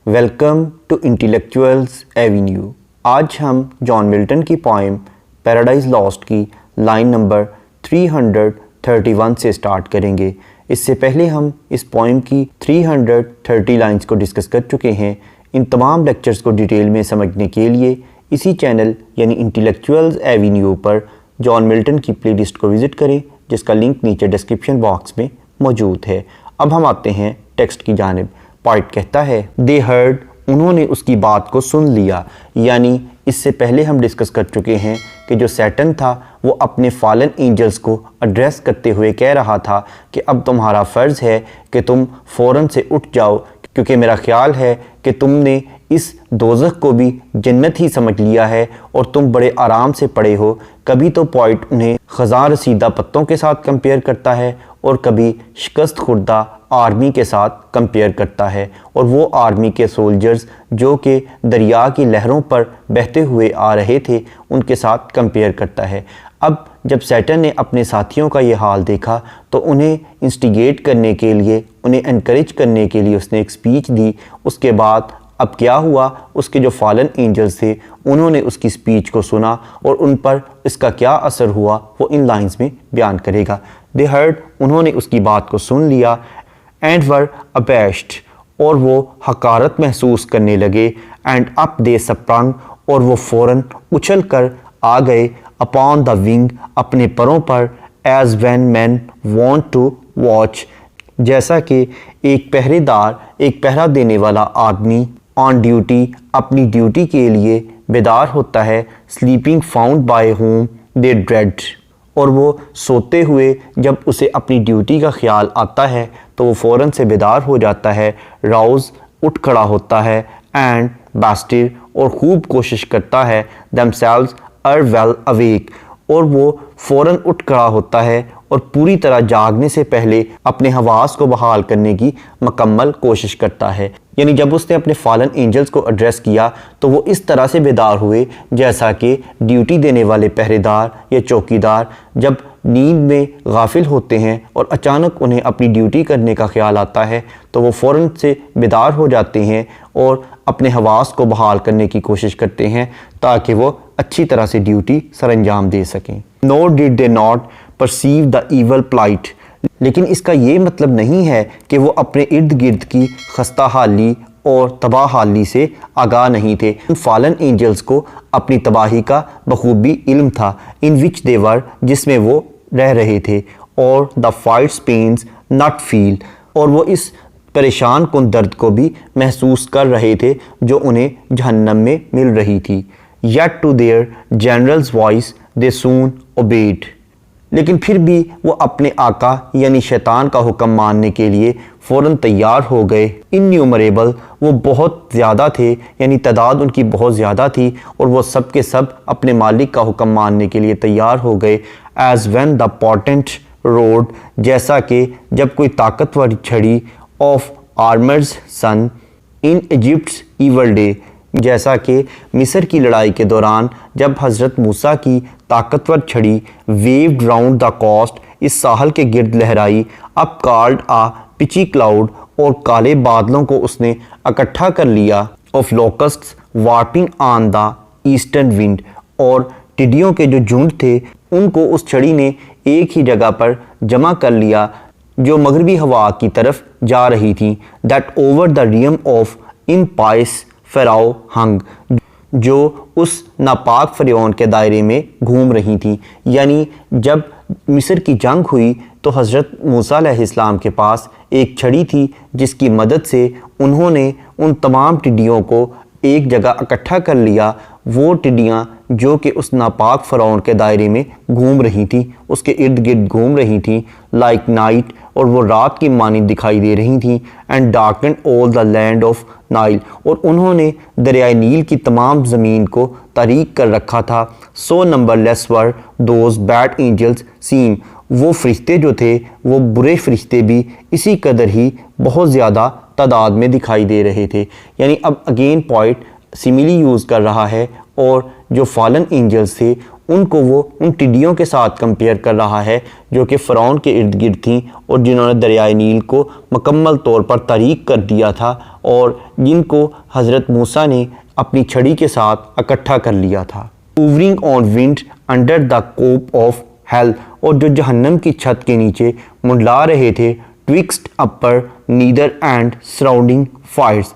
Welcome to انٹیلیکچوئلز avenue. آج ہم جان Milton کی پوئم پیراڈائز لاسٹ کی لائن نمبر 331 سے سٹارٹ کریں گے۔ اس سے پہلے ہم اس پوئم کی 330 لائنز کو ڈسکس کر چکے ہیں۔ ان تمام لیکچرز کو ڈیٹیل میں سمجھنے کے لیے اسی چینل یعنی انٹیلیکچوئلز ایوینیو پر جان ملٹن کی پلے لسٹ کو وزٹ کریں، جس کا لنک نیچے ڈسکرپشن باکس میں موجود ہے۔ اب ہم آتے ہیں ٹیکسٹ کی جانب۔ پوئٹ کہتا ہے دے ہرڈ، انہوں نے اس کی بات کو سن لیا، یعنی اس سے پہلے ہم ڈسکس کر چکے ہیں کہ جو سیٹن تھا وہ اپنے فالن اینجلز کو ایڈریس کرتے ہوئے کہہ رہا تھا کہ اب تمہارا فرض ہے کہ تم فوراً سے اٹھ جاؤ، کیونکہ میرا خیال ہے کہ تم نے اس دوزخ کو بھی جنت ہی سمجھ لیا ہے اور تم بڑے آرام سے پڑے ہو۔ کبھی تو پوائٹ انہیں خزاں رسیدہ پتوں کے ساتھ کمپیئر کرتا ہے اور کبھی شکست خوردہ آرمی کے ساتھ کمپیئر کرتا ہے، اور وہ آرمی کے سولجرز جو کہ دریا کی لہروں پر بہتے ہوئے آ رہے تھے ان کے ساتھ کمپیئر کرتا ہے۔ اب جب سیٹن نے اپنے ساتھیوں کا یہ حال دیکھا تو انہیں انسٹیگیٹ کرنے کے لیے، انہیں انکریج کرنے کے لیے اس نے ایک سپیچ دی۔ اس کے بعد اب کیا ہوا، اس کے جو فالن اینجلز تھے انہوں نے اس کی سپیچ کو سنا اور ان پر اس کا کیا اثر ہوا وہ ان لائنز میں بیان کرے گا۔ دے ہرڈ، انہوں نے اس کی بات کو سن لیا، اینڈ ور ابیشڈ، اور وہ حقارت محسوس کرنے لگے، اینڈ اپ دے سپرنگ، اور وہ فوراً اچھل کر آ گئے، اپان دا ونگ، اپنے پروں پر، as when men wont to watch, جیسا کہ ایک پہرے دار، ایک پہرا دینے والا آدمی آن ڈیوٹی، اپنی ڈیوٹی کے لیے بیدار ہوتا ہے، sleeping found by whom they Dred, اور وہ سوتے ہوئے جب اسے اپنی ڈیوٹی کا خیال آتا ہے تو وہ فوراً سے بیدار ہو جاتا ہے، راؤز، اٹھ کھڑا ہوتا ہے، اینڈ بیسٹر، اور خوب کوشش کرتا ہے، themselves are well awake، اور وہ فوراً اٹھ کھڑا ہوتا ہے اور پوری طرح جاگنے سے پہلے اپنے حواس کو بحال کرنے کی مکمل کوشش کرتا ہے۔ یعنی جب اس نے اپنے فالن اینجلز کو ایڈریس کیا تو وہ اس طرح سے بیدار ہوئے جیسا کہ ڈیوٹی دینے والے پہرے دار یا چوکیدار جب نیند میں غافل ہوتے ہیں اور اچانک انہیں اپنی ڈیوٹی کرنے کا خیال آتا ہے تو وہ فوراً سے بیدار ہو جاتے ہیں اور اپنے حواس کو بحال کرنے کی کوشش کرتے ہیں تاکہ وہ اچھی طرح سے ڈیوٹی سر انجام دے سکیں۔ Nor did they not perceive the evil plight, لیکن اس کا یہ مطلب نہیں ہے کہ وہ اپنے ارد گرد کی خستہ حالی اور تباہ حالی سے آگاہ نہیں تھے۔ ان فالن اینجلز کو اپنی تباہی کا بخوبی علم تھا، ان وچ دے ور، جس میں وہ رہ رہے تھے، اور دا فائٹس پینز ناٹ فیل، اور وہ اس پریشان کن درد کو بھی محسوس کر رہے تھے جو انہیں جہنم میں مل رہی تھی۔ Yet to their general's voice they soon obeyed, لیکن پھر بھی وہ اپنے آقا یعنی شیطان کا حکم ماننے کے لیے فوراً تیار ہو گئے۔ انیومریبل، وہ بہت زیادہ تھے، یعنی تعداد ان کی بہت زیادہ تھی، اور وہ سب کے سب اپنے مالک کا حکم ماننے کے لیے تیار ہو گئے۔ As when the potent rod, جیسا کہ جب کوئی طاقتور چھڑی، of Amram's son in Egypt's evil day, جیسا کہ مصر کی لڑائی کے دوران جب حضرت موسیٰ کی طاقتور چھڑی ویوڈ راؤنڈ دا کوسٹ، اس ساحل کے گرد لہرائی، اپ کالڈ آ پچی کلاؤڈ، اور کالے بادلوں کو اس نے اکٹھا کر لیا، آف لوکسٹس وارپنگ آن دا ایسٹرن ونڈ، اور ٹڈیوں کے جو جھنڈ تھے ان کو اس چھڑی نے ایک ہی جگہ پر جمع کر لیا جو مغربی ہوا کی طرف جا رہی تھیں۔ That over the realm of impious Pharaoh hung, جو اس ناپاک فرعون کے دائرے میں گھوم رہی تھیں۔ یعنی جب مصر کی جنگ ہوئی تو حضرت موسیٰ علیہ السلام کے پاس ایک چھڑی تھی جس کی مدد سے انہوں نے ان تمام ٹڈیوں کو ایک جگہ اکٹھا کر لیا۔ وہ ٹڈیاں جو کہ اس ناپاک فرعون کے دائرے میں گھوم رہی تھیں، اس کے ارد گرد گھوم رہی تھیں، لائک نائٹ، اور وہ رات کی مانند دکھائی دے رہی تھیں، and darkened all the land of Nile, اور انہوں نے دریائے نیل کی تمام زمین کو تاریک کر رکھا تھا۔ So numberless were those bad angels seen, وہ فرشتے جو تھے وہ برے فرشتے بھی اسی قدر ہی بہت زیادہ تعداد میں دکھائی دے رہے تھے۔ یعنی اب اگین پوائٹ سیملی یوز کر رہا ہے، اور جو فالن اینجلز تھے ان کو وہ ان ٹڈیوں کے ساتھ کمپیئر کر رہا ہے جو کہ فرعون کے ارد گرد تھیں اور جنہوں نے دریائے نیل کو مکمل طور پر طریق کر دیا تھا اور جن کو حضرت موسیٰ نے اپنی چھڑی کے ساتھ اکٹھا کر لیا تھا. Hovering on wing under the cope of hell, اور جو جہنم کی چھت کے نیچے منڈلا رہے تھے. ٹوکسٹ اپر نیدر اینڈ سراؤنڈنگ فائرز،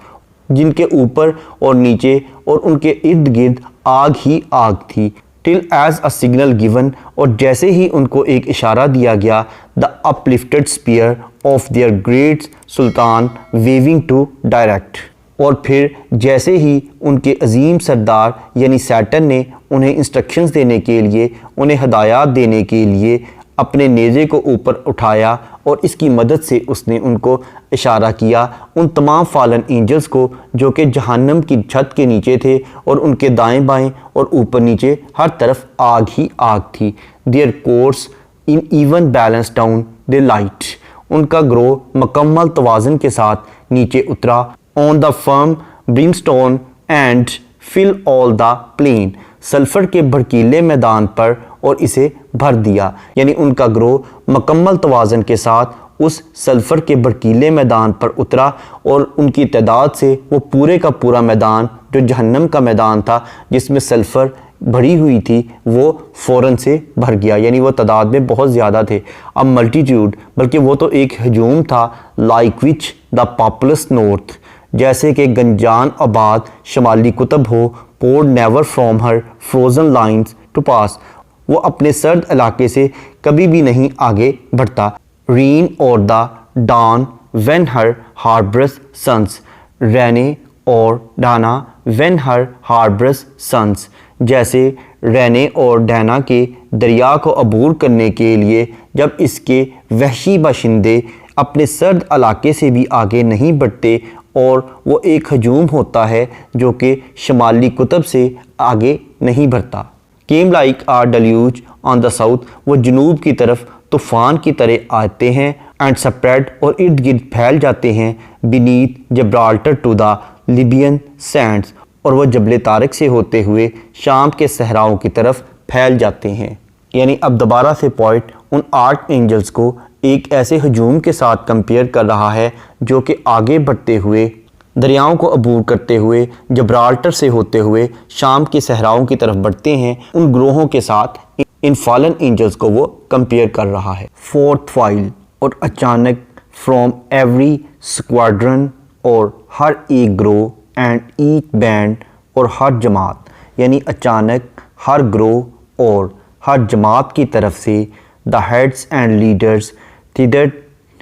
جن کے اوپر اور نیچے اور ان کے ارد گرد آگ ہی آگ تھی. Till as a signal given, اور جیسے ہی ان کو ایک اشارہ دیا گیا. The uplifted spear of their great sultan waving to direct, اور پھر جیسے ہی ان کے عظیم سردار یعنی سیٹن نے انہیں انسٹرکشنز دینے کے لیے، انہیں ہدایات دینے کے لیے اپنے نیزے کو اوپر اٹھایا اور اس کی مدد سے اس نے ان کو اشارہ کیا ان تمام فالن اینجلز کو جو کہ جہنم کی چھت کے نیچے تھے اور ان کے دائیں بائیں اور اوپر نیچے ہر طرف آگ ہی آگ تھی. Their course in even balance down the light, ان کا گروہ مکمل توازن کے ساتھ نیچے اترا. On the firm brimstone and fill all the plain, sulphur کے بھڑکیلے میدان پر اور اسے بھر دیا. یعنی ان کا گروہ مکمل توازن کے ساتھ اس سلفر کے بھڑکیلے میدان پر اترا اور ان کی تعداد سے وہ پورے کا پورا میدان جو جہنم کا میدان تھا جس میں سلفر بھری ہوئی تھی وہ فوراً سے بھر گیا. یعنی وہ تعداد میں بہت زیادہ تھے. اب ملٹیٹیوڈ، بلکہ وہ تو ایک ہجوم تھا. Like which the populous north, جیسے کہ گنجان آباد شمالی قطب ہو. Poured never from her frozen loins to pass, وہ اپنے سرد علاقے سے کبھی بھی نہیں آگے بڑھتا. Rhene or the Danaw when her barbarous sons, Rhene or Danaw when her barbarous sons, جیسے رینے اور ڈانا کے دریا کو عبور کرنے کے لیے جب اس کے وحشی باشندے اپنے سرد علاقے سے بھی آگے نہیں بڑھتے اور وہ ایک ہجوم ہوتا ہے جو کہ شمالی قطب سے آگے نہیں بڑھتا. کیم لائک آ ڈیلیوج آن دا ساؤتھ، وہ جنوب کی طرف طوفان کی طرح آتے ہیں. اینڈ سپریڈ، اور ارد گرد پھیل جاتے ہیں. Beneath Gibraltar to the Libyan sands, اور وہ جبل طارق سے ہوتے ہوئے شام کے صحراؤں کی طرف پھیل جاتے ہیں. یعنی اب دوبارہ سے پوائٹ ان آرٹ اینجلز کو ایک ایسے ہجوم کے ساتھ کمپیئر کر رہا ہے جو کہ آگے بڑھتے ہوئے دریاؤں کو عبور کرتے ہوئے جبرالٹر سے ہوتے ہوئے شام کے صحراؤں کی طرف بڑھتے ہیں. ان گروہوں کے ساتھ ان فالن اینجلز کو وہ کمپیئر کر رہا ہے. فورتھ وائل، اور اچانک فرام ایوری اسکواڈرن، اور ہر ایک گروہ. اینڈ ایچ بینڈ، اور ہر جماعت. یعنی اچانک ہر گروہ اور ہر جماعت کی طرف سے. The heads and leaders thither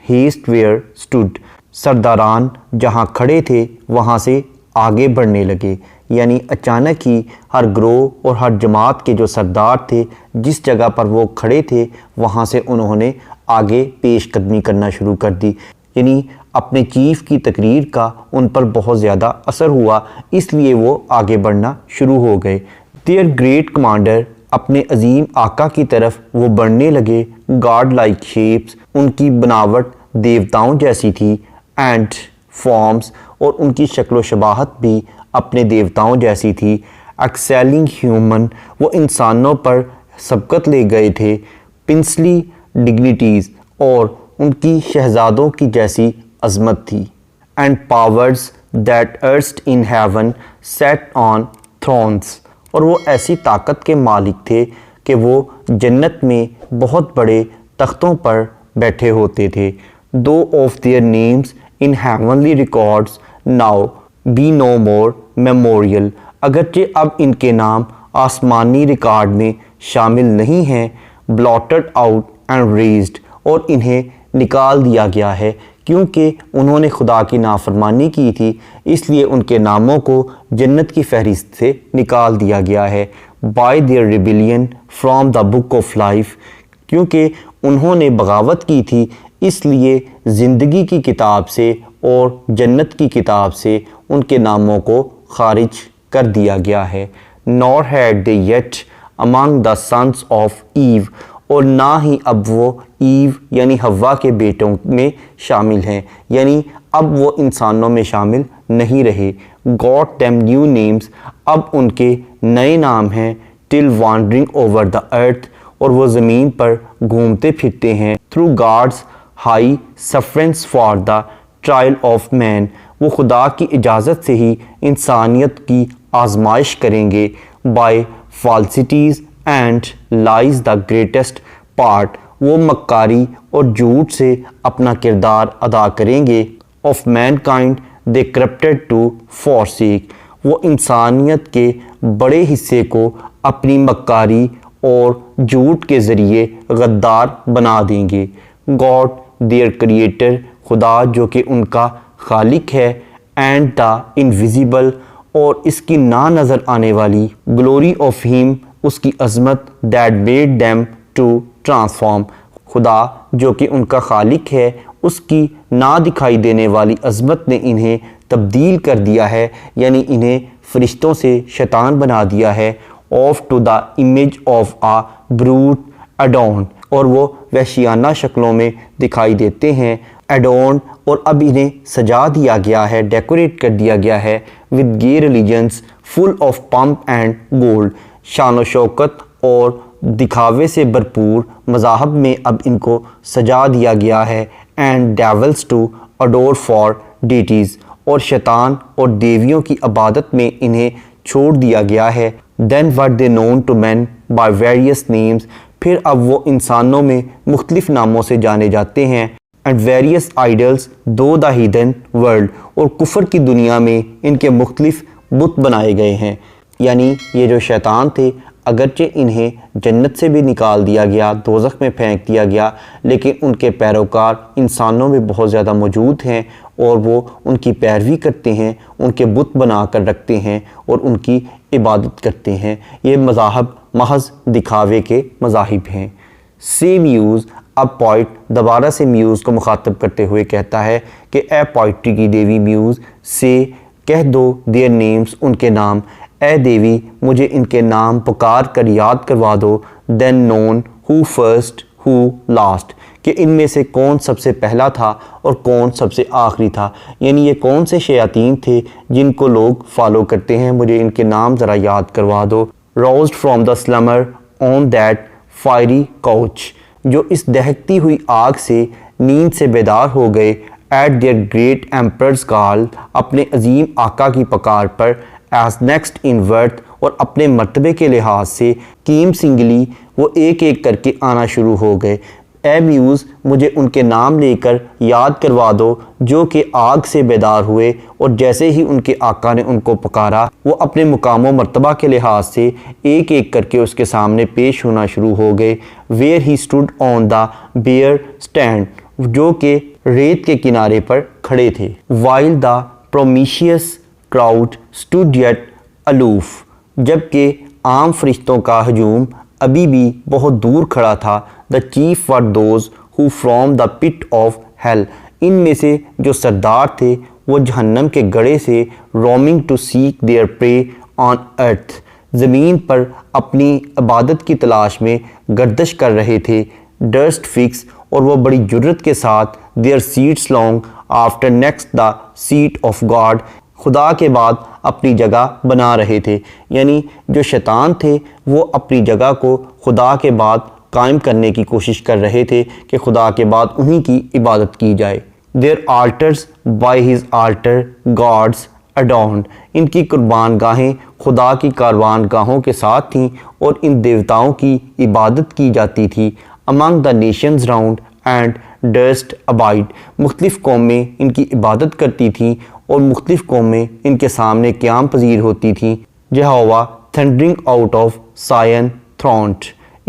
haste where stood, سرداران جہاں کھڑے تھے وہاں سے آگے بڑھنے لگے. یعنی اچانک ہی ہر گروہ اور ہر جماعت کے جو سردار تھے جس جگہ پر وہ کھڑے تھے وہاں سے انہوں نے آگے پیش قدمی کرنا شروع کر دی. یعنی اپنے چیف کی تقریر کا ان پر بہت زیادہ اثر ہوا، اس لیے وہ آگے بڑھنا شروع ہو گئے. دیئر گریٹ کمانڈر، اپنے عظیم آقا کی طرف وہ بڑھنے لگے. گاڈ لائک شیپس، ان کی بناوٹ دیوتاؤں جیسی تھی. اینڈ فارمز، اور ان کی شکل و شباہت بھی اپنے دیوتاؤں جیسی تھی. ایکسیلنگ ہیومن، وہ انسانوں پر سبقت لے گئے تھے. پنسلی ڈگنیٹیز، اور ان کی شہزادوں کی جیسی عظمت تھی. And powers that erst in heaven sat on thrones, اور وہ ایسی طاقت کے مالک تھے کہ وہ جنت میں بہت بڑے تختوں پر بیٹھے ہوتے تھے. Though of their names in heavenly records now be no more memorial, اگرچہ اب ان کے نام آسمانی ریکارڈ میں شامل نہیں ہیں. بلاٹڈ آؤٹ اینڈ ریزڈ، اور انہیں نکال دیا گیا ہے کیونکہ انہوں نے خدا کی نافرمانی کی تھی، اس لیے ان کے ناموں کو جنت کی فہرست سے نکال دیا گیا ہے. By their rebellion from the book of life, کیونکہ انہوں نے بغاوت کی تھی اس لیے زندگی کی کتاب سے اور جنت کی کتاب سے ان کے ناموں کو خارج کر دیا گیا ہے. nor had they yet among the sons of Eve، اور نہ ہی اب وہ ایو یعنی حوا کے بیٹوں میں شامل ہیں، یعنی اب وہ انسانوں میں شامل نہیں رہے. got them new names، اب ان کے نئے نام ہیں. still wandering over the earth, اور وہ زمین پر گھومتے پھرتے ہیں. through God's high sufferance for the trial of man, وہ خدا کی اجازت سے ہی انسانیت کی آزمائش کریں گے. by falsities and lies the greatest part, وہ مکاری اور جھوٹ سے اپنا کردار ادا کریں گے. of mankind they corrupted to forsake, وہ انسانیت کے بڑے حصے کو اپنی مکاری اور جھوٹ کے ذریعے غدار بنا دیں گے. God their creator, خدا جو کہ ان کا خالق ہے. and the invisible, اور اس کی نہ نظر آنے والی glory of him, اس کی عظمت that made them to transform, خدا جو کہ ان کا خالق ہے اس کی نہ دکھائی دینے والی عظمت نے انہیں تبدیل کر دیا ہے، یعنی انہیں فرشتوں سے شیطان بنا دیا ہے. off to the image of a brute adorned, اور وہ وحشیانہ شکلوں میں دکھائی دیتے ہیں. adorned، اور اب انہیں سجا دیا گیا ہے، ڈیکوریٹ کر دیا گیا ہے. with gay religions full of pomp and gold، شان و شوکت اور دکھاوے سے بھرپور مذاہب میں اب ان کو سجا دیا گیا ہے. and devils to adore for deities، اور شیطان اور دیویوں کی عبادت میں انہیں چھوڑ دیا گیا ہے. then were they known to men by various names، پھر اب وہ انسانوں میں مختلف ناموں سے جانے جاتے ہیں. and various idols though the hidden world، اور کفر کی دنیا میں ان کے مختلف بت بنائے گئے ہیں. یعنی یہ جو شیطان تھے اگرچہ انہیں جنت سے بھی نکال دیا گیا، دوزخ میں پھینک دیا گیا، لیکن ان کے پیروکار انسانوں میں بہت زیادہ موجود ہیں اور وہ ان کی پیروی کرتے ہیں، ان کے بت بنا کر رکھتے ہیں اور ان کی عبادت کرتے ہیں. یہ مذاہب محض دکھاوے کے مذاہب ہیں. سی میوز، اب پوائٹ دوبارہ سے میوز کو مخاطب کرتے ہوئے کہتا ہے کہ اے پوئٹری کی دیوی میوز، سے کہہ دو دیئر نیمز، ان کے نام. اے دیوی مجھے ان کے نام پکار کر یاد کروا دو. دین نون ہو فرسٹ ہو لاسٹ، کہ ان میں سے کون سب سے پہلا تھا اور کون سب سے آخری تھا، یعنی یہ کون سے شیاطین تھے جن کو لوگ فالو کرتے ہیں، مجھے ان کے نام ذرا یاد کروا دو. Roused from the slumber on that fiery couch, جو اس دہکتی ہوئی آگ سے نیند سے بیدار ہو گئے. ایٹ دیئر گریٹ ایمپررز کال، اپنے عظیم آقا کی پکار پر. ایز نیکسٹ ان ورتھ، اور اپنے مرتبے کے لحاظ سے. کیم سنگلی، وہ ایک ایک کر کے آنا شروع ہو گئے. اے میوز مجھے ان کے نام لے کر یاد کروا دو جو کہ آگ سے بیدار ہوئے، اور جیسے ہی ان کے آقا نے ان کو پکارا وہ اپنے مقام و مرتبہ کے لحاظ سے ایک ایک کر کے اس کے سامنے پیش ہونا شروع ہو گئے. Where he stood on the bare strand, جو کہ ریت کے کنارے پر کھڑے تھے. While the promiscuous crowd stood yet aloof, جبکہ عام فرشتوں کا ہجوم ابھی بھی بہت دور کھڑا تھا. The chief were those who from the pit of hell, ان میں سے جو سردار تھے وہ جہنم کے گڑھے سے. رومنگ ٹو سیک دیئر پرے آن ارتھ، زمین پر اپنی عبادت کی تلاش میں گردش کر رہے تھے. ڈسٹ فکس، اور وہ بڑی جرت کے ساتھ. Their seats long after next the seat of God, خدا کے بعد اپنی جگہ بنا رہے تھے، یعنی جو شیطان تھے وہ اپنی جگہ کو خدا کے بعد قائم کرنے کی کوشش کر رہے تھے کہ خدا کے بعد انہی کی عبادت کی جائے. their altars by his altar gods adorned، ان کی قربان گاہیں خدا کی کاروان گاہوں کے ساتھ تھیں اور ان دیوتاؤں کی عبادت کی جاتی تھی. among the nations round and durst abide، مختلف قومیں ان کی عبادت کرتی تھیں اور مختلف قومیں ان کے سامنے قیام پذیر ہوتی تھیں. جہوہ تھنڈرنگ آؤٹ آف سائن تھرونٹ،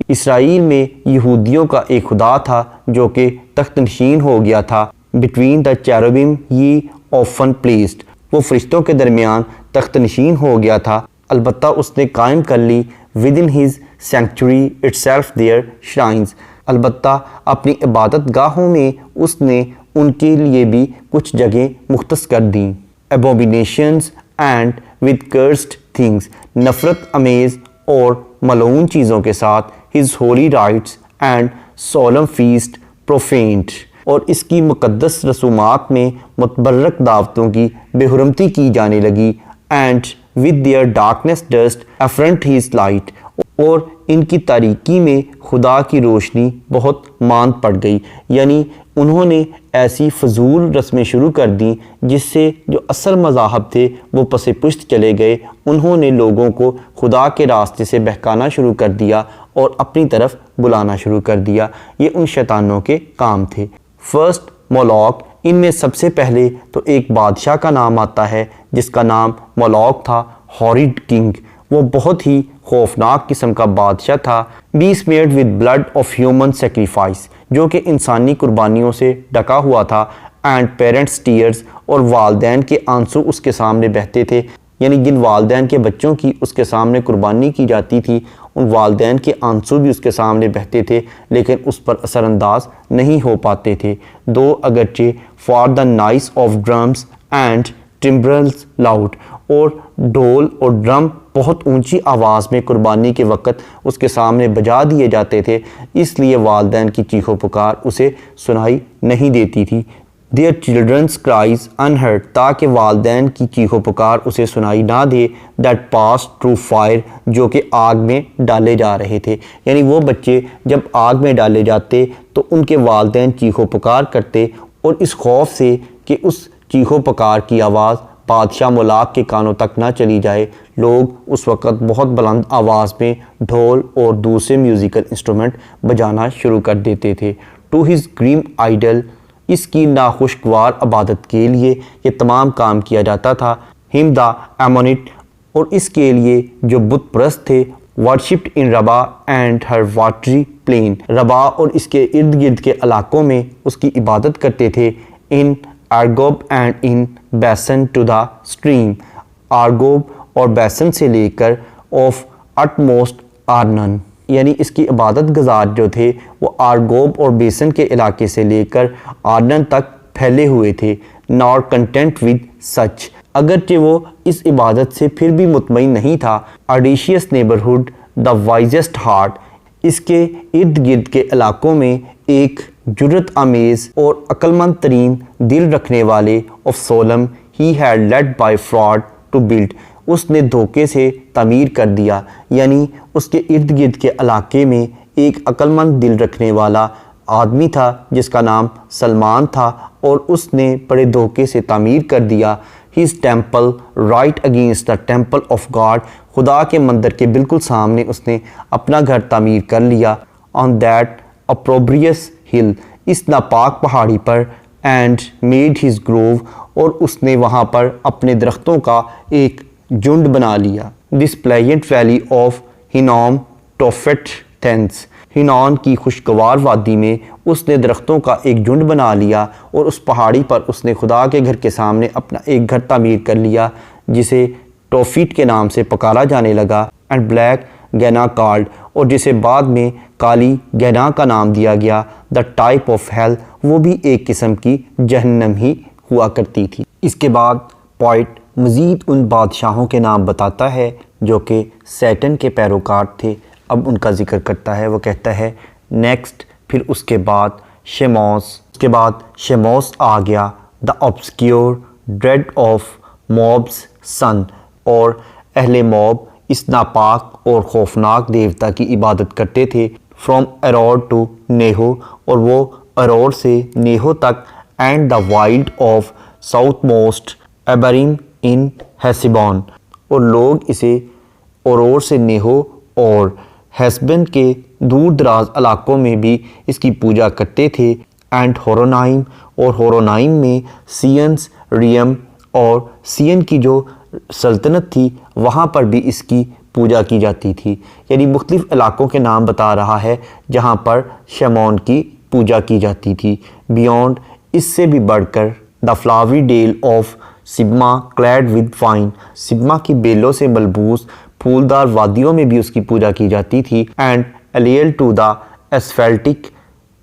اسرائیل میں یہودیوں کا ایک خدا تھا جو کہ تخت نشین ہو گیا تھا. Between the cherubim he often placed, وہ فرشتوں کے درمیان تخت نشین ہو گیا تھا، البتہ اس نے قائم کر لی. Within his sanctuary itself their shrines, البتہ اپنی عبادت گاہوں میں اس نے ان کے لیے بھی کچھ جگہیں مختص کر دیں. Abominations and with cursed things, نفرت امیز اور ملعون چیزوں کے ساتھ. His holy rites and solemn feast profaned, اور اس کی مقدس رسومات میں متبرک دعوتوں کی بے حرمتی کی جانے لگی. And with their darkness durst affront his light, اور ان کی تاریکی میں خدا کی روشنی بہت ماند پڑ گئی، یعنی انہوں نے ایسی فضول رسمیں شروع کر دیں جس سے جو اصل مذاہب تھے وہ پس پشت چلے گئے۔ انہوں نے لوگوں کو خدا کے راستے سے بہکانا شروع کر دیا اور اپنی طرف بلانا شروع کر دیا۔ یہ ان شیطانوں کے کام تھے۔ فرسٹ مولوک، ان میں سب سے پہلے تو ایک بادشاہ کا نام آتا ہے جس کا نام مولوک تھا، ہارڈ کنگ۔ وہ بہت ہی خوفناک قسم کا بادشاہ تھا۔ Be smeared with blood of human sacrifice, جو کہ انسانی قربانیوں سے ڈکا ہوا تھا، اینڈ پیرنٹس ٹیئرز، اور والدین کے آنسو اس کے سامنے بہتے تھے، یعنی جن والدین کے بچوں کی اس کے سامنے قربانی کی جاتی تھی ان والدین کے آنسو بھی اس کے سامنے بہتے تھے، لیکن اس پر اثر انداز نہیں ہو پاتے تھے۔ دو اگرچہ for the noise of drums and timbrels loud, اور ڈھول اور ڈرم بہت اونچی آواز میں قربانی کے وقت اس کے سامنے بجا دیے جاتے تھے، اس لیے والدین کی چیخ و پکار اسے سنائی نہیں دیتی تھی۔ دیئر چلڈرنس کرائز انہرڈ، تاکہ والدین کی چیخ و پکار اسے سنائی نہ دے، دیٹ پاس تھرو فائر، جو کہ آگ میں ڈالے جا رہے تھے، یعنی وہ بچے جب آگ میں ڈالے جاتے تو ان کے والدین چیخ و پکار کرتے، اور اس خوف سے کہ اس چیخ و پکار کی آواز بادشاہ ملاک کے کانوں تک نہ چلی جائے، لوگ اس وقت بہت بلند آواز میں ڈھول اور دوسرے میوزیکل انسٹرومنٹ بجانا شروع کر دیتے تھے۔ ٹو ہز گریم آئیڈل، اس کی ناخوشگوار عبادت کے لیے یہ تمام کام کیا جاتا تھا۔ ہم دا ایمونٹ، اور اس کے لیے جو بت پرست تھے، ورشپڈ ان ربا اینڈ ہر واٹری پلین، ربا اور اس کے ارد گرد کے علاقوں میں اس کی عبادت کرتے تھے۔ In Argob and in Basan to the stream, Argob اور بیسن سے لے کر آف اٹ موسٹ آرنن، یعنی اس کی عبادت گزار جو تھے وہ آرگوب اور بیسن کے علاقے سے لے کر آرنن تک پھیلے ہوئے تھے۔ نار کنٹینٹ ود سچ، اگرچہ وہ اس عبادت سے پھر بھی مطمئن نہیں تھا۔ آڈیشیس نیبرہڈ، دا وائزسٹ ہارٹ، اس کے ارد گرد کے علاقوں میں ایک جرت آمیز اور عقلمند ترین دل رکھنے والے of Solomon, he had led by fraud to build, اس نے دھوکے سے تعمیر کر دیا، یعنی اس کے ارد گرد کے علاقے میں ایک عقلمند دل رکھنے والا آدمی تھا جس کا نام سلمان تھا، اور اس نے بڑے دھوکے سے تعمیر کر دیا۔ His temple right against the temple of God, خدا کے مندر کے بالکل سامنے اس نے اپنا گھر تعمیر کر لیا۔ آن دیٹ اپروبریس ہل، اس ناپاک پہاڑی پر، اینڈ میڈ ہز گروو، اور اس نے وہاں پر اپنے درختوں کا ایک جھنڈ بنا لیا۔ دس پلیجنٹ ویلی آف ہینوم ٹوفٹ تھینس، ہینون کی خوشگوار وادی میں اس نے درختوں کا ایک جھنڈ بنا لیا، اور اس پہاڑی پر اس نے خدا کے گھر کے سامنے اپنا ایک گھر تعمیر کر لیا جسے ٹوفیٹ کے نام سے پکارا جانے لگا، اینڈ بلیک گینا کالڈ، اور جسے بعد میں کالی گینا کا نام دیا گیا۔ دا ٹائپ آف ہیل، وہ بھی ایک قسم کی جہنم ہی ہوا کرتی تھی۔ اس کے بعد پوئٹ مزید ان بادشاہوں کے نام بتاتا ہے جو کہ سیٹن کے پیروکار تھے۔ اب ان کا ذکر کرتا ہے، وہ کہتا ہے نیکسٹ، پھر اس کے بعد شیموس آ گیا، دا obscure ڈریڈ آف موبس سن، اور اہل موب اس ناپاک اور خوفناک دیوتا کی عبادت کرتے تھے۔ فرام ارور ٹو نیہو، اور وہ ارور سے نیہو تک، and the wild of southmost Abarim in Hesebon, اور لوگ اسے ارور سے نیہو اور ہیسبن کے دور دراز علاقوں میں بھی اس کی پوجا کرتے تھے۔ اینڈ ہورونائم، اور ہورونائم میں سینس ریم، اور سین کی جو سلطنت تھی وہاں پر بھی اس کی پوجا کی جاتی تھی، یعنی مختلف علاقوں کے نام بتا رہا ہے جہاں پر شیمون کی پوجا کی جاتی تھی۔ بیونڈ، اس سے بھی بڑھ کر، دا فلاوری ڈیل آف سبما کلیڈ ود وائن، سبما کی بیلوں سے ملبوس پھولدار وادیوں میں بھی اس کی پوجا کی جاتی تھی۔ اینڈ الیل ٹو دا ایسفیلٹک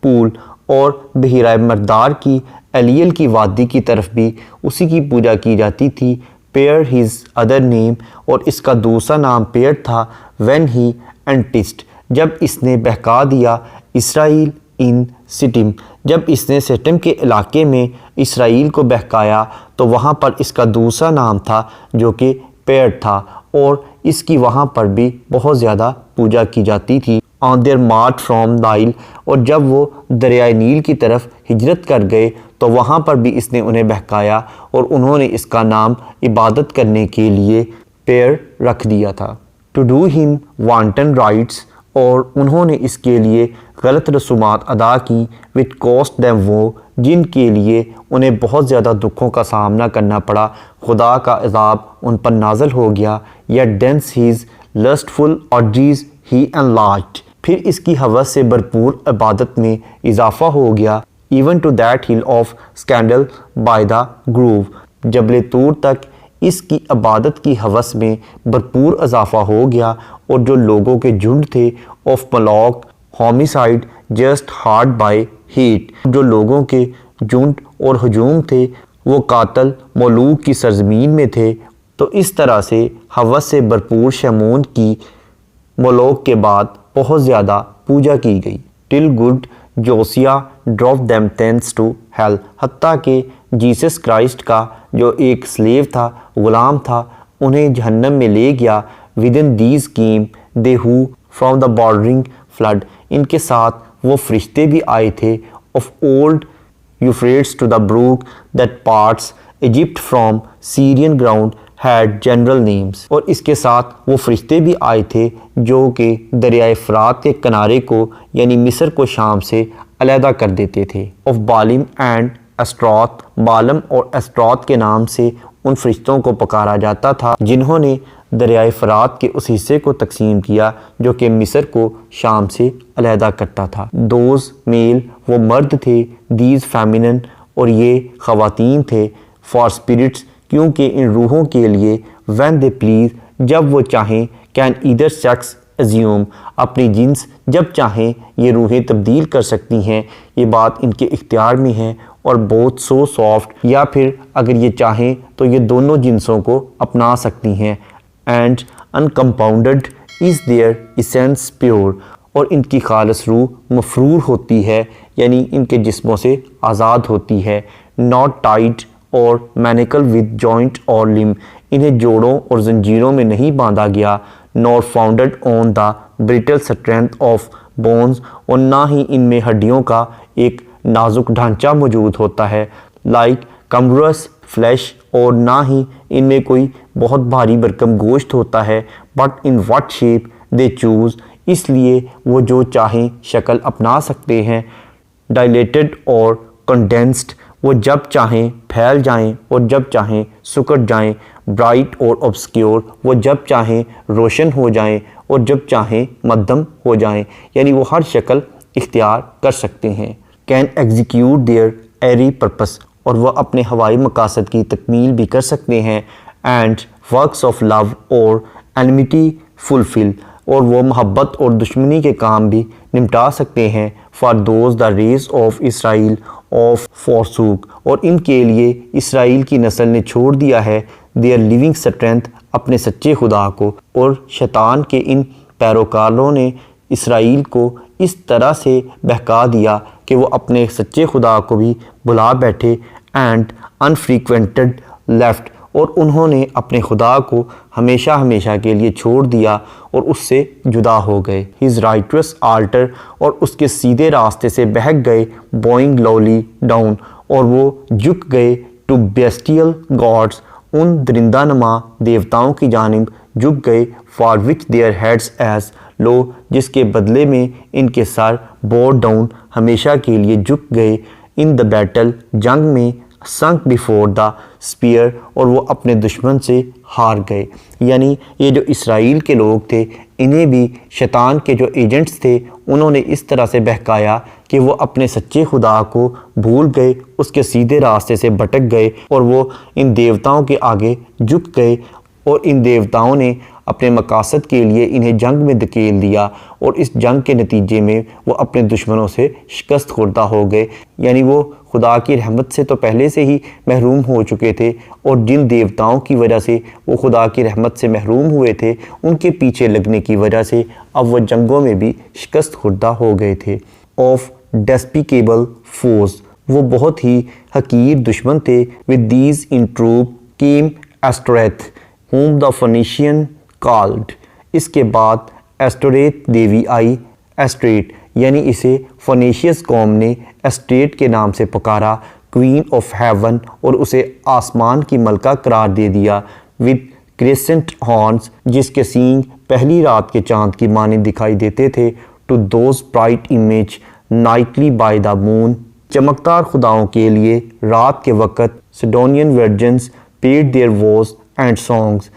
پول، اور بحیرہ مردار کی الیل کی وادی کی طرف بھی اسی کی پوجا کی جاتی تھی۔ پیئر ہز ادر نیم، اور اس کا دوسرا نام پیئر تھا۔ وین ہی انٹسٹ، جب اس نے بہکا دیا، اسرائیل ان سٹم، جب اس نے سٹم کے علاقے میں اسرائیل کو بہکایا تو وہاں پر اس کا دوسرا نام تھا جو کہ پیڑ تھا، اور اس کی وہاں پر بھی بہت زیادہ پوجا کی جاتی تھی. On their march from Nile, اور جب وہ دریائے نیل کی طرف ہجرت کر گئے تو وہاں پر بھی اس نے انہیں بہکایا اور انہوں نے اس کا نام عبادت کرنے کے لیے پیر رکھ دیا تھا. ٹو ڈو ہم وانٹن رائٹس، اور انہوں نے اس کے لیے غلط رسومات ادا کی. وچ کاسٹ دیم وہ، جن کے لیے انہیں بہت زیادہ دکھوں کا سامنا کرنا پڑا. خدا کا عذاب ان پر نازل ہو گیا. Yet thence his lustful orgies he enlarged، پھر اس کی ہوس سے بھرپور عبادت میں اضافہ ہو گیا. Even to that hill of scandal by the grove, جبل طور تک اس کی عبادت کی ہوس میں بھرپور اضافہ ہو گیا. اور جو لوگوں کے جھنڈ تھے of Moloch homicide just hard by hate, جو لوگوں کے جھنڈ اور ہجوم تھے وہ قاتل مولوک کی سرزمین میں تھے. تو اس طرح سے ہوس سے بھرپور شمون کی مولوک کے بعد بہت زیادہ پوجا کی گئی. Till good Josiah drop them thence to hell, حتیٰ کہ جیسس کرائسٹ کا جو ایک سلیو تھا، غلام تھا، انہیں جہنم میں لے گیا. With these came they who from the bordering flood, ان کے ساتھ وہ فرشتے بھی آئے تھے. Of old Euphrates to the brook that parts Egypt from Syrian ground had general names, اور اس کے ساتھ وہ فرشتے بھی آئے تھے جو کہ دریائے فرات کے کنارے کو یعنی مصر کو شام سے علیحدہ کر دیتے تھے. آف بالم اینڈ اسٹروت، بالم اور اسٹروت کے نام سے ان فرشتوں کو پکارا جاتا تھا جنہوں نے دریائے فرات کے اس حصے کو تقسیم کیا جو کہ مصر کو شام سے علیحدہ کرتا تھا. دوز میل، وہ مرد تھے. دیز فیمینن، اور یہ خواتین تھے. فار اسپرٹس، کیونکہ ان روحوں کے لیے. وین دے پلیز، جب وہ چاہیں. کین ایدر سیکس ازیوم، اپنی جنس جب چاہیں یہ روحیں تبدیل کر سکتی ہیں، یہ بات ان کے اختیار میں ہے. اور بہت سو سافٹ، یا پھر اگر یہ چاہیں تو یہ دونوں جنسوں کو اپنا سکتی ہیں. And uncompounded is their essence pure, اور ان کی خالص روح مفرور ہوتی ہے یعنی ان کے جسموں سے آزاد ہوتی ہے. ناٹ ٹائڈ اور مینیکل ود جوائنٹ اور لم، انہیں جوڑوں اور زنجیروں میں نہیں باندھا گیا. نور فاؤنڈڈ آن دا بریٹل اسٹرینتھ آف بونز، اور نہ ہی ان میں ہڈیوں کا ایک نازک ڈھانچہ موجود ہوتا ہے. لائک کمبرس فلیش، اور نہ ہی ان میں کوئی بہت بھاری بھرکم گوشت ہوتا ہے. But in what shape they choose, اس لیے وہ جو چاہیں شکل اپنا سکتے ہیں. ڈائلیٹڈ اور کنڈینسڈ، وہ جب چاہیں پھیل جائیں اور جب چاہیں سکڑ جائیں. برائٹ اور obscure، وہ جب چاہیں روشن ہو جائیں اور جب چاہیں مدھم ہو جائیں، یعنی وہ ہر شکل اختیار کر سکتے ہیں. Can execute their airy purposes, اور وہ اپنے ہوائی مقاصد کی تکمیل بھی کر سکتے ہیں. اینڈ ورکس آف لو اور انمیٹی فلفل، اور وہ محبت اور دشمنی کے کام بھی نمٹا سکتے ہیں. For those the race of Israel oft forsook, اور ان کے لیے اسرائیل کی نسل نے چھوڑ دیا ہے. دیئر لیونگ اسٹرینتھ، اپنے سچے خدا کو. اور شیطان کے ان پیروکاروں نے اسرائیل کو اس طرح سے بہکا دیا کہ وہ اپنے سچے خدا کو بھی بھلا بیٹھے. اینڈ انفریکوینٹڈ لیفٹ، اور انہوں نے اپنے خدا کو ہمیشہ ہمیشہ کے لیے چھوڑ دیا اور اس سے جدا ہو گئے. ہز رائٹوس آلٹر، اور اس کے سیدھے راستے سے بہک گئے. بوئنگ لولی ڈاؤن، اور وہ جھک گئے. ٹو بیسٹیل گاڈس، ان درندہ نما دیوتاؤں کی جانب جھک گئے. For which their heads as low, جس کے بدلے میں ان کے سر بور ڈاؤن ہمیشہ کے لیے جھک گئے. ان دا بیٹل، جنگ میں. سنک بیفور دا اسپیئر، اور وہ اپنے دشمن سے ہار گئے. یعنی یہ جو اسرائیل کے لوگ تھے انہیں بھی شیطان کے جو ایجنٹس تھے انہوں نے اس طرح سے بہکایا کہ وہ اپنے سچے خدا کو بھول گئے، اس کے سیدھے راستے سے بھٹک گئے اور وہ ان دیوتاؤں کے آگے جھک گئے. اور ان دیوتاؤں نے اپنے مقاصد کے لیے انہیں جنگ میں دھکیل دیا اور اس جنگ کے نتیجے میں وہ اپنے دشمنوں سے شکست خوردہ ہو گئے. یعنی وہ خدا کی رحمت سے تو پہلے سے ہی محروم ہو چکے تھے، اور جن دیوتاؤں کی وجہ سے وہ خدا کی رحمت سے محروم ہوئے تھے ان کے پیچھے لگنے کی وجہ سے اب وہ جنگوں میں بھی شکست خوردہ ہو گئے تھے. آف ڈیسپیکیبل فوز، وہ بہت ہی حقیر دشمن تھے. With these in troop came Astoreth whom the Phoenician called، اس کے بعد ایسٹوریت دیوی آئی ایسٹریٹ یعنی اسے فونیشیس قوم نے ایسٹریٹ کے نام سے پکارا، کوئین آف ہیون، اور اسے آسمان کی ملکہ قرار دے دیا، ود کریسنٹ ہارنز جس کے سینگ پہلی رات کے چاند کی مانند دکھائی دیتے تھے، to those bright image nightly by the moon, چمکدار خداؤں کے لیے رات کے وقت Sidonian virgins paid their vows and songs,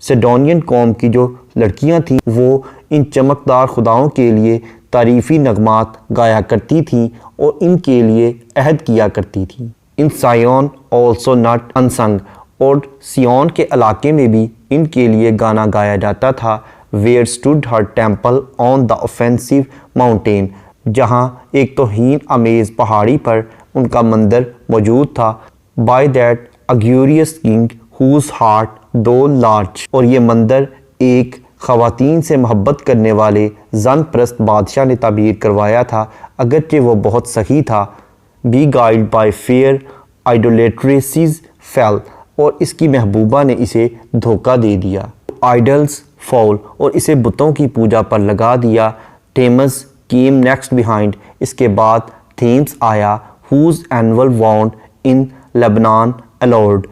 Sidonian قوم کی جو لڑکیاں تھیں وہ ان چمکدار خداؤں کے لیے تعریفی نغمات گایا کرتی تھیں اور ان کے لیے عہد کیا کرتی تھیں۔ ان سائیون آلسو ناٹ انسنگ، اور سیون کے علاقے میں بھی ان کے لیے گانا گایا جاتا تھا، where stood Hare temple on the offensive mountain, جہاں ایک توہین آمیز پہاڑی پر ان کا مندر موجود تھا، by that uxorious king whose heart though large, اور یہ مندر ایک خواتین سے محبت کرنے والے زن پرست بادشاہ نے تعبیر کروایا تھا، اگرچہ وہ بہت سخی تھا، بی گائیڈ بائی فیئر آئیڈولیٹریسز فیل، اور اس کی محبوبہ نے اسے دھوکہ دے دیا، آئیڈلز فال، اور اسے بتوں کی پوجا پر لگا دیا، ٹیمز کیم نیکسٹ بیہائنڈ، اس کے بعد تھیمس آیا، ہوز اینول وانڈ ان لبنان الورڈ،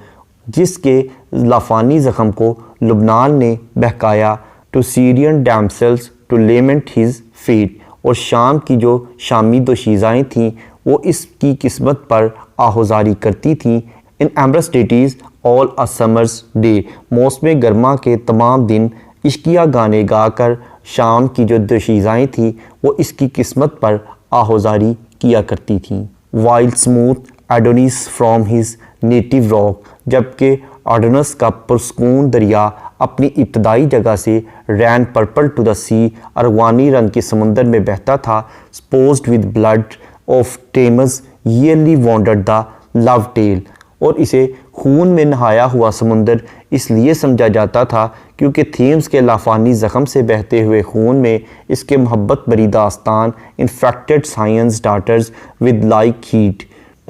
جس کے لافانی زخم کو لبنان نے بہکایا، to Syrian damsels to lament his fate, اور شام کی جو شامی دوشیزائیں تھیں وہ اس کی قسمت پر آہوزاری کرتی تھیں، ان ایمبرس ڈیٹیز آل اے سمرز ڈے، موسم گرما کے تمام دن عشقیہ گانے گا کر شام کی جو دوشیزائیں تھیں وہ اس کی قسمت پر آہوزاری کیا کرتی تھیں، while smooth Adonis from his native rock, جبکہ آڈونس کا پرسکون دریا اپنی ابتدائی جگہ سے رین پرپل ٹو دا سی، ارغوانی رنگ کے سمندر میں بہتا تھا، supposed with blood of Thammuz yearly wounded the love tale, اور اسے خون میں نہایا ہوا سمندر اس لیے سمجھا جاتا تھا کیونکہ تھیمس کے لافانی زخم سے بہتے ہوئے خون میں اس کے محبت بری داستان infected Sion's daughters with like heat,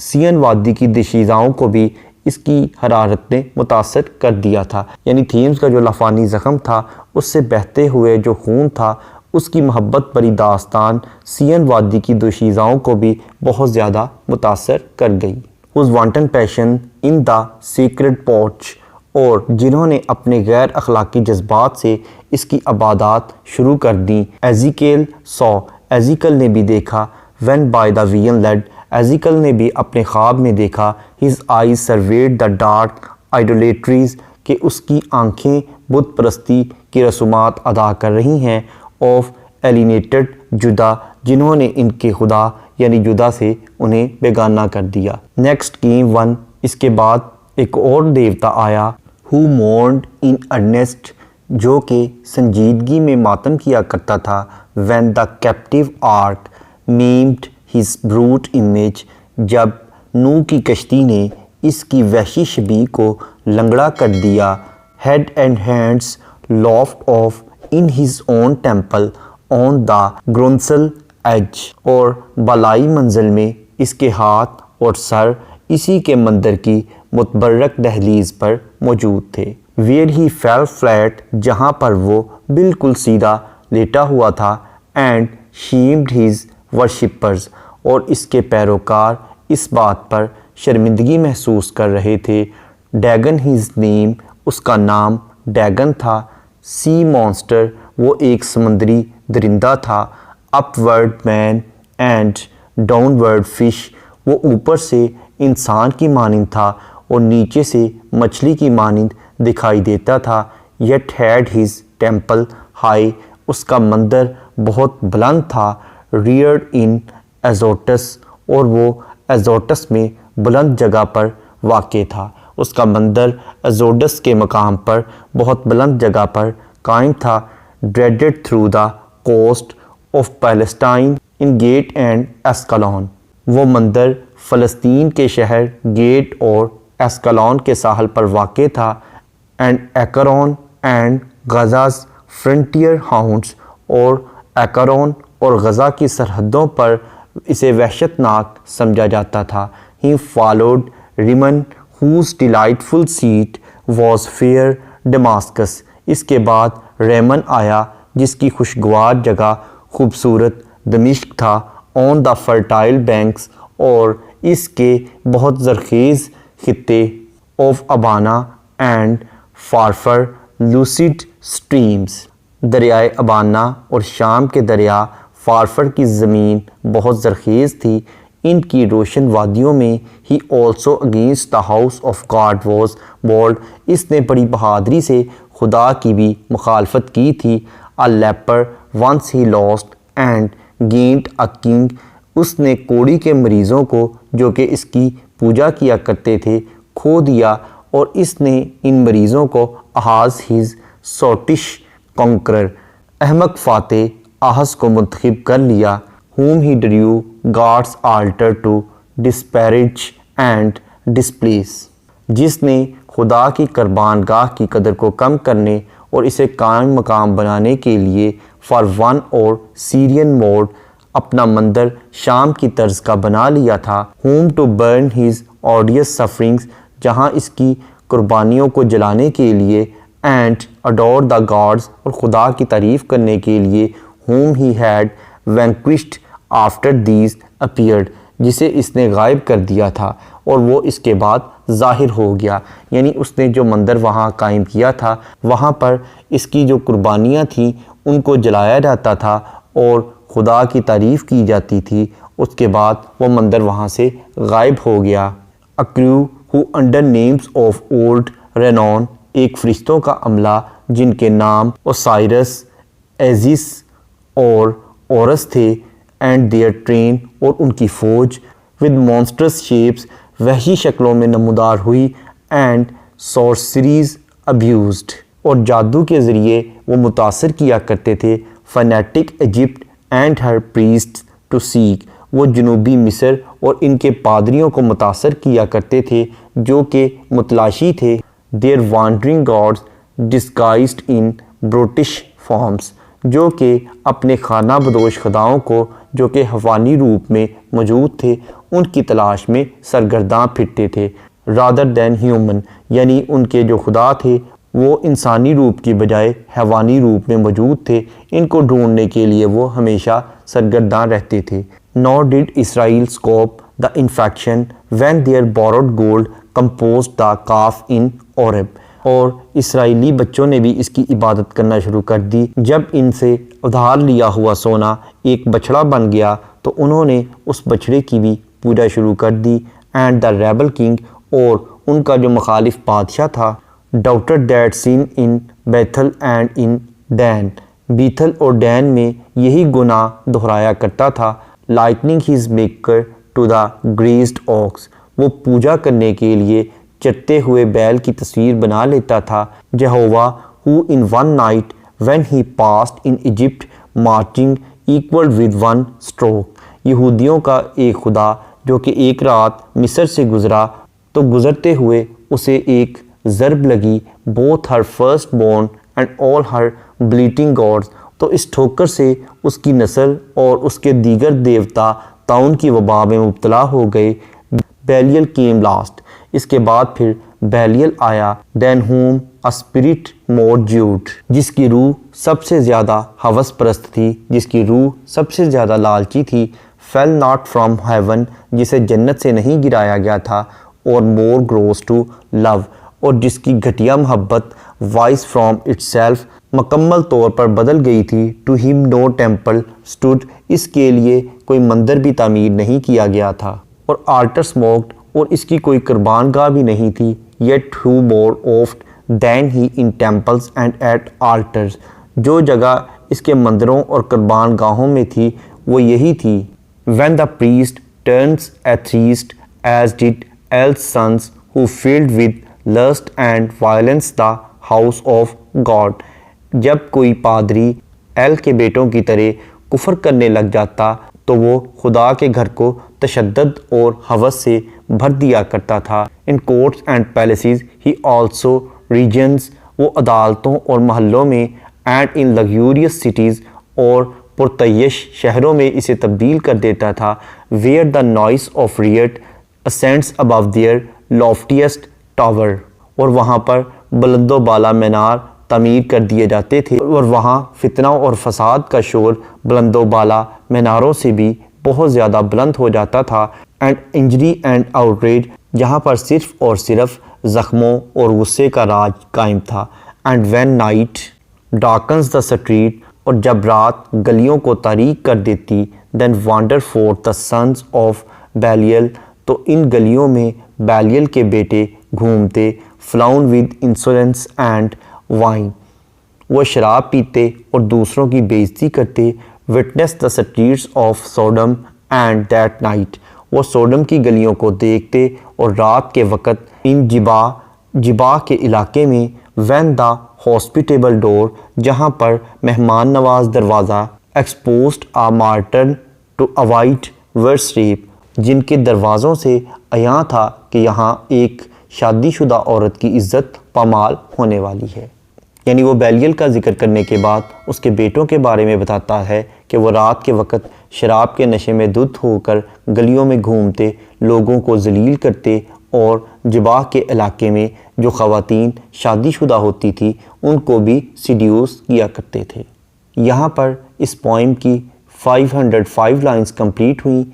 Sion وادی کی دشیزاؤں کو بھی اس کی حرارت نے متاثر کر دیا تھا، یعنی تھیمس کا جو لافانی زخم تھا اس سے بہتے ہوئے جو خون تھا اس کی محبت بری داستان سین وادی کی دوشیزاؤں کو بھی بہت زیادہ متاثر کر گئی، whose wanton passion in the sacred porch، اور جنہوں نے اپنے غیر اخلاقی جذبات سے اس کی عبادات شروع کر دیں، ایزیکیل saw، ایزیکل نے بھی دیکھا، when by the vision led، ایزیکل نے بھی اپنے خواب میں دیکھا، his eyes surveyed the dark idolatries، کہ اس کی آنکھیں بت پرستی کی رسومات ادا کر رہی ہیں، of alienated جدا، جنہوں نے ان کے خدا یعنی جدا سے انہیں بیگانہ کر دیا۔ نیکسٹ came one، اس کے بعد ایک اور دیوتا آیا، who mourned in earnest، جو کہ سنجیدگی میں ماتم کیا کرتا تھا، when the captive ark maimed his brute image، جب نوح کی کشتی نے اس کی وحشی شبیہ کو لنگڑا کر دیا، head and hands lopped off in his own temple on the grunzel edge، اور بالائی منزل میں اس کے ہاتھ اور سر اسی کے مندر کی متبرک دہلیز پر موجود تھے، where he fell flat، جہاں پر وہ بالکل سیدھا لیٹا ہوا تھا، and shamed his worshippers، اور اس کے پیروکار اس بات پر شرمندگی محسوس کر رہے تھے، ڈیگن his name، اس کا نام ڈیگن تھا، سی مانسٹر، وہ ایک سمندری درندہ تھا، اپورڈ مین اینڈ ڈاؤن ورڈ فش، وہ اوپر سے انسان کی مانند تھا اور نیچے سے مچھلی کی مانند دکھائی دیتا تھا، yet had his temple high, اس کا مندر بہت بلند تھا، ریئرڈ ان ایزوٹس، اور وہ ایزوٹس میں بلند جگہ پر واقع تھا، اس کا مندر ایزوڈس کے مقام پر بہت بلند جگہ پر قائم تھا، dreaded through the coast of Palestine in Gath and Ascalon, وہ مندر فلسطین کے شہر گیٹ اور ایسکالون کے ساحل پر واقع تھا، اینڈ ایکرون اینڈ غزاز فرنٹیئر ہاؤنڈس، اور ایکرون اور غزہ کی سرحدوں پر اسے وحشت ناک سمجھا جاتا تھا، he followed Rimmon whose delightful seat was fair Damascus، اس کے بعد ریمن آیا جس کی خوشگوار جگہ خوبصورت دمشق تھا آن دا فرٹائل بینکس اور اس کے بہت زرخیز خطے آف ابانا اینڈ فارفر لوسیڈ سٹریمز. دریائے ابانا اور شام کے دریا فارفر کی زمین بہت زرخیز تھی. ان کی روشن وادیوں میں he also against the house of God was bold. اس نے بڑی بہادری سے خدا کی بھی مخالفت کی تھی. A leper once he lost and gained a king. اس نے کوڑی کے مریضوں کو جو کہ اس کی پوجا کیا کرتے تھے کھو دیا اور اس نے ان مریضوں کو احاز ہز سوٹش کنکرر احمق فاتح احز کو منتخب کر لیا. whom he drew God's altar to disparage and displace. جس نے خدا کی قربان گاہ کی قدر کو کم کرنے اور اسے قائم مقام بنانے کے لیے فار ون اور سیرین موڈ اپنا مندر شام کی طرز کا بنا لیا تھا. whom to burn his odious sufferings. جہاں اس کی قربانیوں کو جلانے کے لیے and adore the gods اور خدا کی تعریف کرنے کے لیے whom he had vanquished after these appeared. جسے اس نے غائب کر دیا تھا اور وہ اس کے بعد ظاہر ہو گیا. یعنی اس نے جو مندر وہاں قائم کیا تھا وہاں پر اس کی جو قربانیاں تھیں ان کو جلایا جاتا تھا اور خدا کی تعریف کی جاتی تھی. اس کے بعد وہ مندر وہاں سے غائب ہو گیا. A crew who under names of old renown. ایک فرشتوں کا عملہ جن کے نام اوسائرس ایزیس اور اورس تھے اینڈ دیئر ٹرین اور ان کی فوج ود مونسٹرس شیپس وحشی شکلوں میں نمودار ہوئی اینڈ سورسریز ابیوزڈ اور جادو کے ذریعے وہ متاثر کیا کرتے تھے. Fanatic Egypt and her priest to seek. وہ جنوبی مصر اور ان کے پادریوں کو متاثر کیا کرتے تھے جو کہ متلاشی تھے. Their wandering gods disguised in brutish forms. جو کہ اپنے خانہ بدوش خداؤں کو جو کہ حیوانی روپ میں موجود تھے ان کی تلاش میں سرگرداں پھرتے تھے. Rather than human. یعنی ان کے جو خدا تھے وہ انسانی روپ کی بجائے حیوانی روپ میں موجود تھے. ان کو ڈھونڈنے کے لیے وہ ہمیشہ سرگرداں رہتے تھے. Nor did Israel scope the infection when their borrowed gold composed the calf in Oreb. اور اسرائیلی بچوں نے بھی اس کی عبادت کرنا شروع کر دی. جب ان سے ادھار لیا ہوا سونا ایک بچڑا بن گیا تو انہوں نے اس بچڑے کی بھی پوجا شروع کر دی. And the rebel king. اور ان کا جو مخالف بادشاہ تھا ڈاؤٹڈ دیٹ سین ان بیتھل اینڈ ان ڈین. بیتھل اور ڈین میں یہی گناہ دہرایا کرتا تھا. Lightning his maker to the grazed ox. وہ پوجا کرنے کے لیے چرتے ہوئے بیل کی تصویر بنا لیتا تھا. جہووا ہو in one night when he passed in Egypt marching equal with one stroke. یہودیوں کا ایک خدا جو کہ ایک رات مصر سے گزرا تو گزرتے ہوئے اسے ایک ضرب لگی. Both her firstborn and all her bleating gods. تو اس ٹھوکر سے اس کی نسل اور اس کے دیگر دیوتا طاعون کی وبا میں مبتلا ہو گئے. بیلیل کیم لاسٹ. اس کے بعد پھر بیلیل آیا. دین home a spirit more Jude. جس کی روح سب سے زیادہ ہوس پرست تھی, جس کی روح سب سے زیادہ لالچی تھی. fell not from heaven. جسے جنت سے نہیں گرایا گیا تھا. اور more gross to love. اور جس کی گھٹیا محبت wise from itself مکمل طور پر بدل گئی تھی. ٹو ہم نو ٹیمپل اسٹوڈ. اس کے لیے کوئی مندر بھی تعمیر نہیں کیا گیا تھا. اور آلٹر اسموکڈ. اور اس کی کوئی قربان گاہ بھی نہیں تھی. Yet who more oft than he in temples and at altars. جو جگہ اس کے مندروں اور قربان گاہوں میں تھی وہ یہی تھی. When the priest turns atheist as did Eli's sons who filled with lust and violence the house of God. جب کوئی پادری ایل کے بیٹوں کی طرح کفر کرنے لگ جاتا تو وہ خدا کے گھر کو تشدد اور ہوس سے بھر دیا کرتا تھا. In courts and palaces he also reigns. وہ عدالتوں اور محلوں میں اینڈ ان لگیوریس سٹیز اور پرتعیش شہروں میں اسے تبدیل کر دیتا تھا. Where the noise of riot ascends above their loftiest tower. اور وہاں پر بلند و بالا مینار تعمیر کر دیے جاتے تھے اور وہاں فتنہ اور فساد کا شور بلند و بالا میناروں سے بھی بہت زیادہ بلند ہو جاتا تھا. اینڈ انجری اینڈ آؤٹریج جہاں پر صرف اور صرف زخموں اور غصے کا راج قائم تھا. And when night darkens the street اور جب رات گلیوں کو تاریک کر دیتی then wander forth the sons of Belial تو ان گلیوں میں بیلیل کے بیٹے گھومتے فلاؤن ود انسولنس اینڈ وائن وہ شراب پیتے اور دوسروں کی بےعزتی کرتے. Witness the streets of Sodom and that night وہ سوڈم کی گلیوں کو دیکھتے اور رات کے وقت ان جبا کے علاقے میں وین دا ہاسپٹیبل ڈور جہاں پر مہمان نواز دروازہ exposed a matron to avoid worse rape جن کے دروازوں سے عیاں تھا کہ یہاں ایک شادی شدہ عورت کی عزت پامال ہونے والی ہے. یعنی وہ بیلیل کا ذکر کرنے کے بعد اس کے بیٹوں کے بارے میں بتاتا ہے کہ وہ رات کے وقت شراب کے نشے میں دھت ہو کر گلیوں میں گھومتے لوگوں کو ذلیل کرتے اور جبا کے علاقے میں جو خواتین شادی شدہ ہوتی تھی ان کو بھی سیڈیوس کیا کرتے تھے. یہاں پر اس پوئم کی 505 لائنز کمپلیٹ ہوئیں.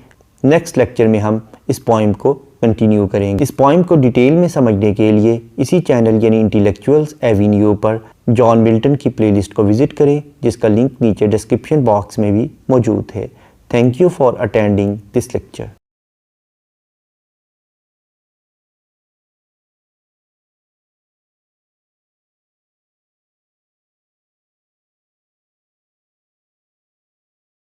نیکسٹ لیکچر میں ہم اس پوئم کو کنٹینیو کریں گے. اس پوئم کو ڈیٹیل میں سمجھنے کے لیے اسی چینل یعنی انٹیلیکچوئلز ایوینیو پر جان ملٹن کی پلے لسٹ کو وزٹ کریں جس کا لنک نیچے ڈسکرپشن باکس میں بھی موجود ہے. Thank you for attending this lecture.